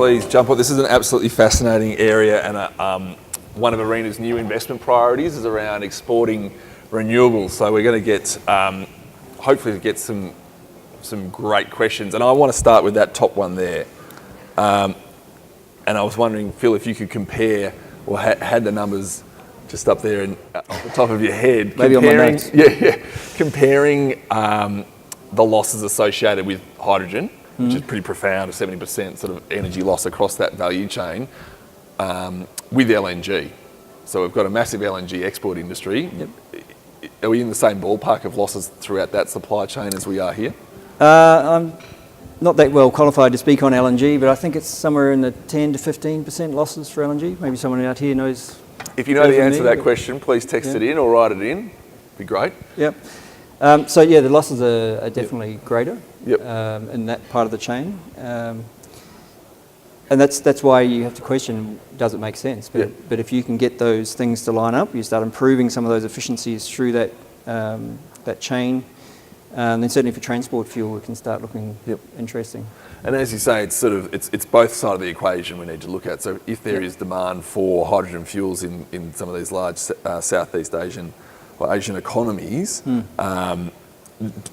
Please jump on. This is an absolutely fascinating area, and one of Arena's new investment priorities is around exporting renewables. So we're going to get, hopefully, get some great questions. And I want to start with that top one there. And I was wondering, Phil, if you could compare, or had the numbers just up there and off the top of your head. Maybe on my notes. Comparing the losses associated with hydrogen, which is pretty profound, a 70% sort of energy loss across that value chain, with LNG. So we've got a massive LNG export industry. Yep. Are we in the same ballpark of losses throughout that supply chain as we are here? I'm not that well qualified to speak on LNG, but I think it's somewhere in the 10 to 15% losses for LNG. Maybe someone out here knows. If you know the answer to that question, please text it in or write it in. Be great. Yep. So yeah, the losses are definitely greater in that part of the chain. And that's why you have to question, does it make sense? But if you can get those things to line up, you start improving some of those efficiencies through that chain, then certainly for transport fuel, it can start looking interesting. And as you say, it's both sides of the equation we need to look at. So if there is demand for hydrogen fuels in some of these large Southeast Asian or Asian economies,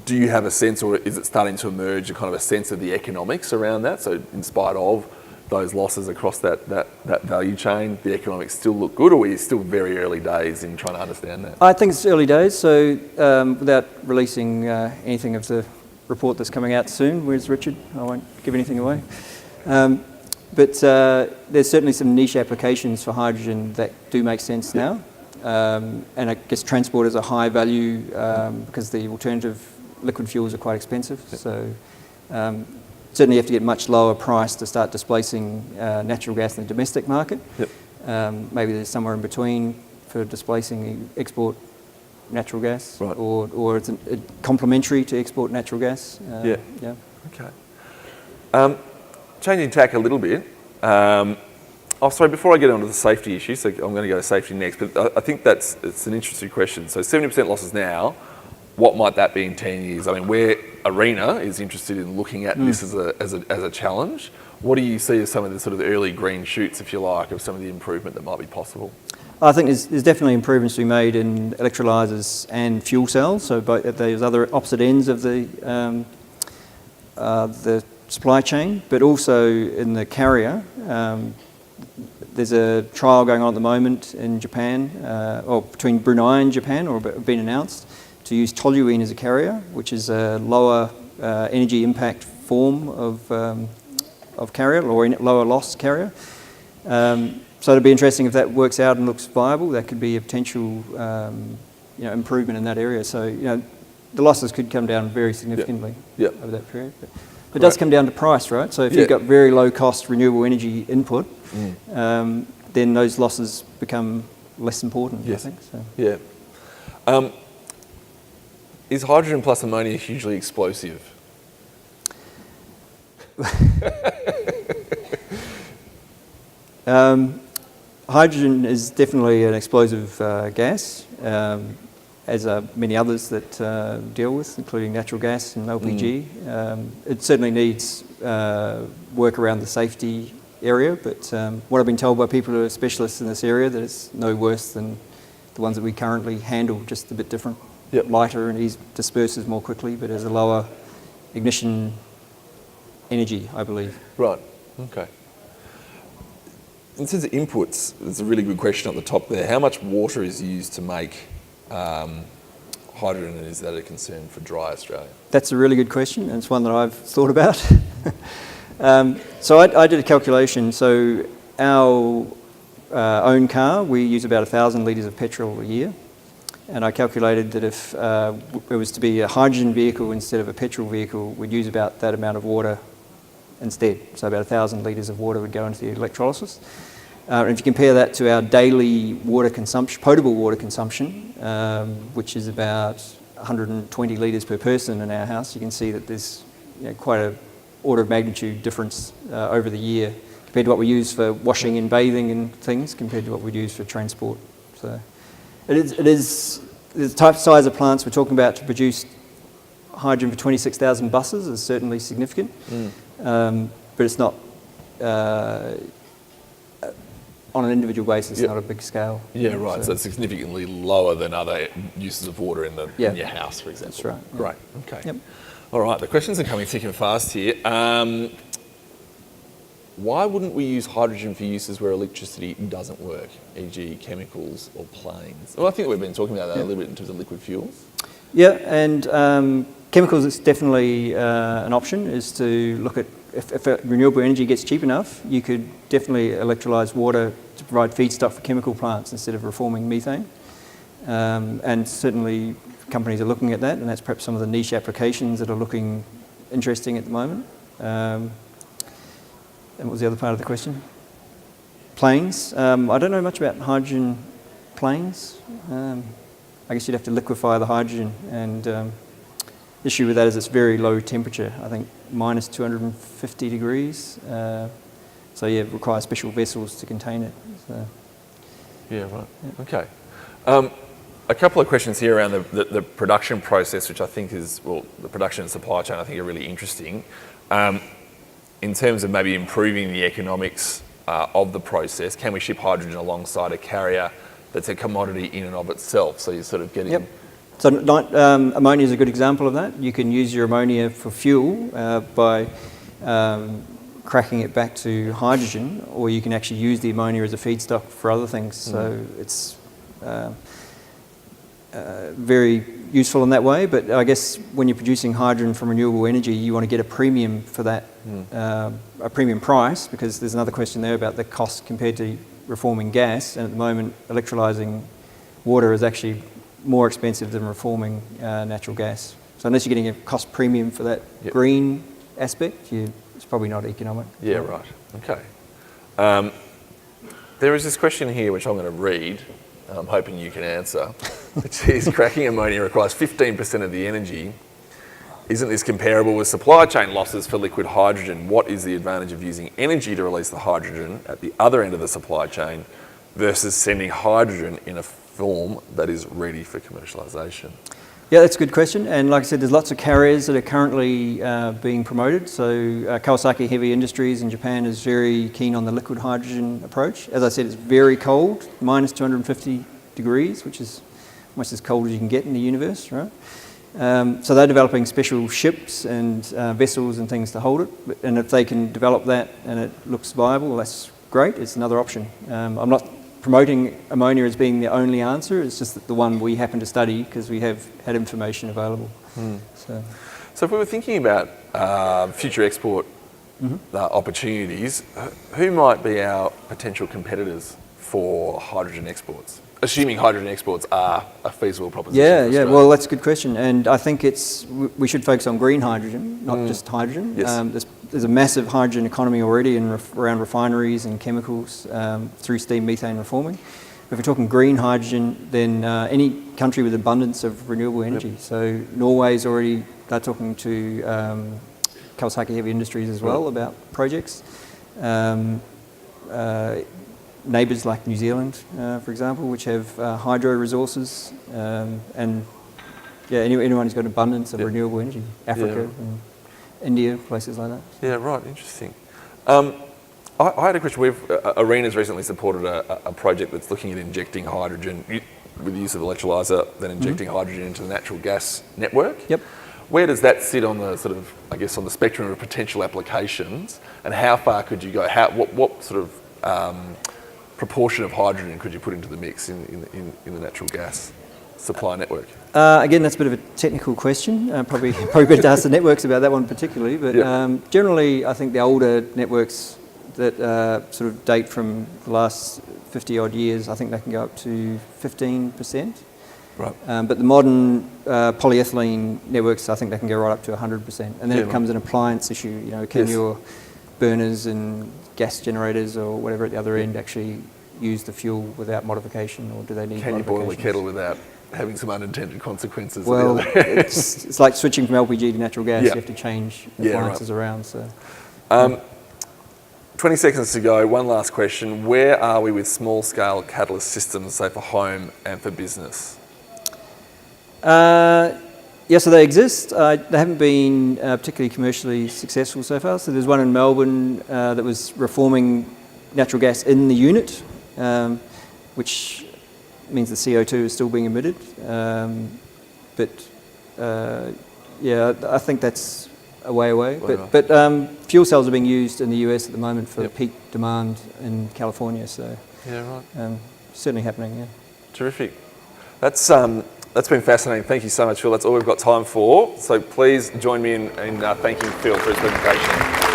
do you have a sense, or is it starting to emerge a kind of a sense of the economics around that? So in spite of those losses across that value chain, the economics still look good, or are you still very early days in trying to understand that? I think it's early days, so without releasing anything of the report that's coming out soon, where's Richard? I won't give anything away. But there's certainly some niche applications for hydrogen that do make sense now. And I guess transport is a high value because the alternative liquid fuels are quite expensive. So certainly you have to get much lower price to start displacing natural gas in the domestic market. Maybe there's somewhere in between for displacing export natural gas, or it's complementary to export natural gas. Okay. Changing tack a little bit. Sorry, before I get onto the safety issue, so I'm going to go to safety next, but I think it's an interesting question. So 70% losses now, what might that be in 10 years? I mean, where Arena is interested in looking at this as a challenge, what do you see as some of the sort of early green shoots, if you like, of some of the improvement that might be possible? I think there's definitely improvements to be made in electrolyzers and fuel cells, so both at those other opposite ends of the supply chain, but also in the carrier. There's a trial going on at the moment in Japan, or between Brunei and Japan, or been announced, to use toluene as a carrier, which is a lower energy impact form of carrier, or lower loss carrier. So it'll be interesting if that works out and looks viable. That could be a potential improvement in that area. So the losses could come down very significantly over that period. But it does come down to price, right? So if you've got very low cost renewable energy input, then those losses become less important, I think. So. Is hydrogen plus ammonia hugely explosive? Hydrogen is definitely an explosive gas, as are many others that deal with, including natural gas and LPG. It certainly needs work around the safety area, but what I've been told by people who are specialists in this area, that it's no worse than the ones that we currently handle, just a bit different. Lighter, and he disperses more quickly, but has a lower ignition energy, I believe. Right, okay. In terms of inputs, there's a really good question at the top there. How much water is used to make hydrogen, and is that a concern for dry Australia? That's a really good question, and it's one that I've thought about. So I did a calculation. So our own car, we use about 1,000 litres of petrol a year. And I calculated that if it was to be a hydrogen vehicle instead of a petrol vehicle, we'd use about that amount of water instead. So about 1,000 litres of water would go into the electrolysis. And if you compare that to our daily water consumption, potable water consumption, which is about 120 litres per person in our house, you can see that there's quite an order of magnitude difference over the year compared to what we use for washing and bathing and things compared to what we use for transport. So. It is the type of size of plants we're talking about to produce hydrogen for 26,000 buses is certainly significant, but it's not on an individual basis, Yep. not a big scale. Yeah, right. So it's significantly lower than other uses of water in your house, for example. That's right. Yeah. Great. Okay. Yep. All right. The questions are coming thick and fast here. Why wouldn't we use hydrogen for uses where electricity doesn't work, e.g. chemicals or planes? Well, I think we've been talking about that a little bit in terms of liquid fuels. Yeah, and chemicals is definitely an option, is to look at if renewable energy gets cheap enough, you could definitely electrolyse water to provide feedstock for chemical plants instead of reforming methane. And certainly companies are looking at that, and that's perhaps some of the niche applications that are looking interesting at the moment. And what was the other part of the question? Planes. I don't know much about hydrogen planes. I guess you'd have to liquefy the hydrogen, and the issue with that is it's very low temperature, I think minus 250 degrees. So yeah, it requires special vessels to contain it. So, yeah, right. Yeah. Okay. A couple of questions here around the production process, which I think is, well, the production and supply chain I think are really interesting. In terms of maybe improving the economics of the process, can we ship hydrogen alongside a carrier that's a commodity in and of itself? So you're sort of getting... Yep. So ammonia is a good example of that. You can use your ammonia for fuel by cracking it back to hydrogen, or you can actually use the ammonia as a feedstock for other things. So it's very useful in that way, but I guess when you're producing hydrogen from renewable energy, you want to get a premium for that, a premium price, because there's another question there about the cost compared to reforming gas, and at the moment electrolysing water is actually more expensive than reforming natural gas. So unless you're getting a cost premium for that green aspect, it's probably not economic. Yeah, right. Okay. There is this question here which I'm going to read, and I'm hoping you can answer, which is cracking ammonia requires 15% of the energy. Isn't this comparable with supply chain losses for liquid hydrogen? What is the advantage of using energy to release the hydrogen at the other end of the supply chain versus sending hydrogen in a form that is ready for commercialisation? Yeah, that's a good question. And like I said, there's lots of carriers that are currently being promoted. So Kawasaki Heavy Industries in Japan is very keen on the liquid hydrogen approach. As I said, it's very cold, minus 250 degrees, which is almost as cold as you can get in the universe, right? So they're developing special ships and vessels and things to hold it. And if they can develop that and it looks viable, that's great. It's another option. I'm not promoting ammonia as being the only answer. It's just that the one we happen to study because we have had information available. So if we were thinking about future export opportunities, who might be our potential competitors for hydrogen exports? Assuming hydrogen exports are a feasible proposition. Yeah. Well, that's a good question, and I think we should focus on green hydrogen, not just hydrogen. Yes. There's a massive hydrogen economy already around refineries and chemicals through steam methane reforming. If we're talking green hydrogen, then any country with abundance of renewable energy. So Norway's already, they're talking to Kawasaki Heavy Industries as well about projects. Neighbours like New Zealand, for example, which have hydro resources, and anyone who's got abundance of renewable energy, Africa and India, places like that. Yeah, right, interesting. I had a question. Arena's recently supported a project that's looking at injecting hydrogen with the use of electrolyser, then injecting hydrogen into the natural gas network. Yep. Where does that sit on the sort of, I guess, on the spectrum of potential applications, and how far could you go? What sort of proportion of hydrogen could you put into the mix in the natural gas supply network? Again, that's a bit of a technical question. Probably better to ask the networks about that one particularly. But generally, I think the older networks that sort of date from the last 50 odd years, I think they can go up to 15%. Right. But the modern polyethylene networks, I think they can go right up to 100%. And then it becomes an appliance issue. Can your burners and gas generators or whatever at the other end actually use the fuel without modification, or do they need Can you boil the kettle without having some unintended consequences? Well, it's like switching from LPG to natural gas. You have to change appliances around. So, 20 seconds to go. One last question. Where are we with small-scale catalyst systems, say for home and for business? Yeah, so they exist. They haven't been particularly commercially successful so far. So there's one in Melbourne that was reforming natural gas in the unit, which means the CO2 is still being emitted. Yeah, I think that's a way away. But fuel cells are being used in the US at the moment for peak demand in California. So yeah, right. Certainly happening. Yeah. Terrific. That's been fascinating. Thank you so much, Phil. That's all we've got time for. So please join me in thanking Phil for his presentation.